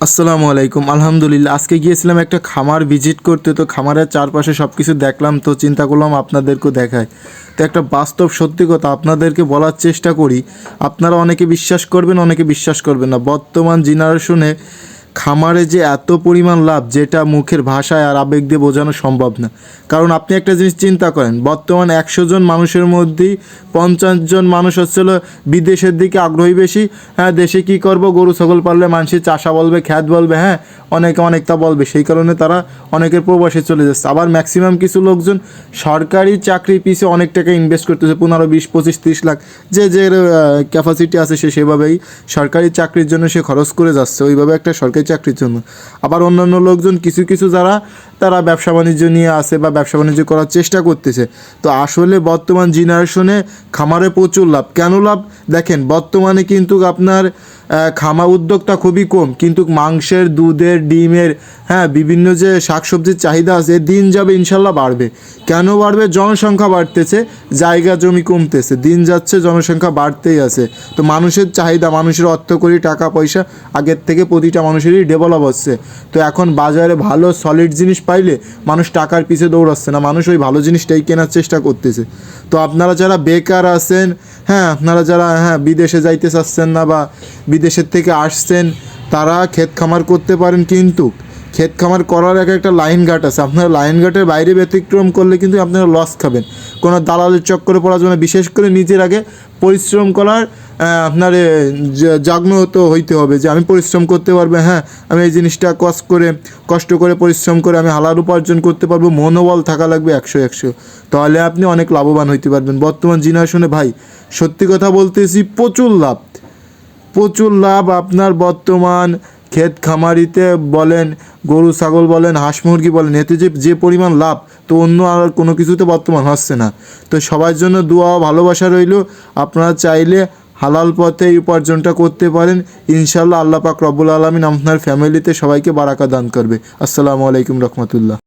আসসালামু আলাইকুম। আলহামদুলিল্লাহ, আজকে গিয়েছিলাম একটা খামার ভিজিট করতে। তো খামারের চারপাশে সব কিছু দেখলাম, তো চিন্তা করলাম আপনাদেরকেও দেখায়। তো একটা বাস্তব সত্যি কথা আপনাদেরকে বলার চেষ্টা করি। আপনারা অনেকে বিশ্বাস করবেন, অনেকে বিশ্বাস করবেন না। বর্তমান জেনারেশনে খামারে যে এত পরিমাণ লাভ, যেটা মুখের ভাষায় আর আবেগ দিয়ে বোঝানো সম্ভব না। কারণ আপনি একটা জিনিস চিন্তা করেন, বর্তমান 100 জন মানুষের মধ্যেই 50 জন মানুষ হচ্ছিল বিদেশের দিকে আগ্রহী বেশি। হ্যাঁ, দেশে কি করব, গরু ছাগল পাললে মানুষের চাষা বলবে, খ্যাত বলবে, হ্যাঁ অনেকে অনেকটা বলবে, সেই কারণে তারা অনেকের প্রবাসে চলে যাচ্ছে। আবার ম্যাক্সিমাম কিছু লোকজন সরকারি চাকরি পিছিয়ে অনেক টাকা ইনভেস্ট করতেছে, 15, 20, 25, 30 লাখ, যে যে ক্যাপাসিটি আছে সে সেভাবেই সরকারি চাকরির জন্য সে খরচ করে যাচ্ছে, ওইভাবে একটা সরকারি চাকরির জন্য। আবার অন্যান্য লোকজন কিছু কিছু যারা তারা ব্যবসা বাণিজ্য নিয়ে আসে বা ব্যবসা বাণিজ্য করার চেষ্টা করতেছে। তো আসলে বর্তমান জেনারেশনে খামারে প্রচুর লাভ। কেন লাভ দেখেন, বর্তমানে কিন্তু আপনার খামার উদ্যোগটা খুবই কম, কিন্তু মাংসের, দুধের, ডিমের, হ্যাঁ বিভিন্ন যে শাকসবজির চাহিদা আছে দিন যাবে ইনশাল্লাহ বাড়বে। কেন বাড়বে? জনসংখ্যা বাড়তেছে, জায়গা জমি কমতেছে, দিন যাচ্ছে জনসংখ্যা বাড়তেই আছে। তো মানুষের চাহিদা, মানুষের অর্থকরী, টাকা পয়সা আগের থেকে প্রতিটা মানুষেরই ডেভেলপ হচ্ছে। তো এখন বাজারে ভালো সলিড জিনিস পাইলে মানুষ টাকার পিছে দৌড়াচ্ছে না, মানুষ ওই ভালো জিনিসটাই কেনার চেষ্টা করতেছে। তো আপনারা যারা বেকার আছেন, হ্যাঁ আপনারা যারা বিদেশে যাইতে চাচ্ছেন না বা বিদেশের থেকে আসছেন, তারা ক্ষেত খামার করতে পারেন। কিন্তু ক্ষেত খামার করার একটা লাইন ঘাট আছে, আপনারা লাইন ঘাটের বাইরে ব্যতিক্রম করলে কিন্তু আপনারা লস খাবেন। কোনো দালালের চক্করে পড়ার জন্য, বিশেষ করে নিজের আগে পরিশ্রম করার আপনার জাগ্রত হইতে হবে যে আমি পরিশ্রম করতে পারবো, হ্যাঁ আমি এই জিনিসটা কষ্ট করে পরিশ্রম করে আমি হালাল উপার্জন করতে পারবো, মনোবল থাকা লাগবে 100। তাহলে আপনি অনেক লাভবান হইতে পারবেন। বর্তমান জেনারেশনে ভাই সত্যি কথা বলতেছি, প্রচুর লাভ, প্রচুর লাভ। আপনার বর্তমান ক্ষেত খামারিতে বলেন, গরু ছাগল বলেন, হাঁস মুরগি বলেন, এতে যে পরিমাণ লাভ, তো অন্য আর কোনো কিছুতে বর্তমান হচ্ছে না। তো সবার জন্য দোয়া ও ভালোবাসা রইল। আপনারা চাইলে হালাল পথে এই উপার্জনটা করতে পারেন। ইনশাল্লাহ আল্লাহ পাক রব্বুল আলামিন আপনার ফ্যামিলিতে সবাইকে বারাকা দান করবে। আসসালামু আলাইকুম রহমতুল্লাহ।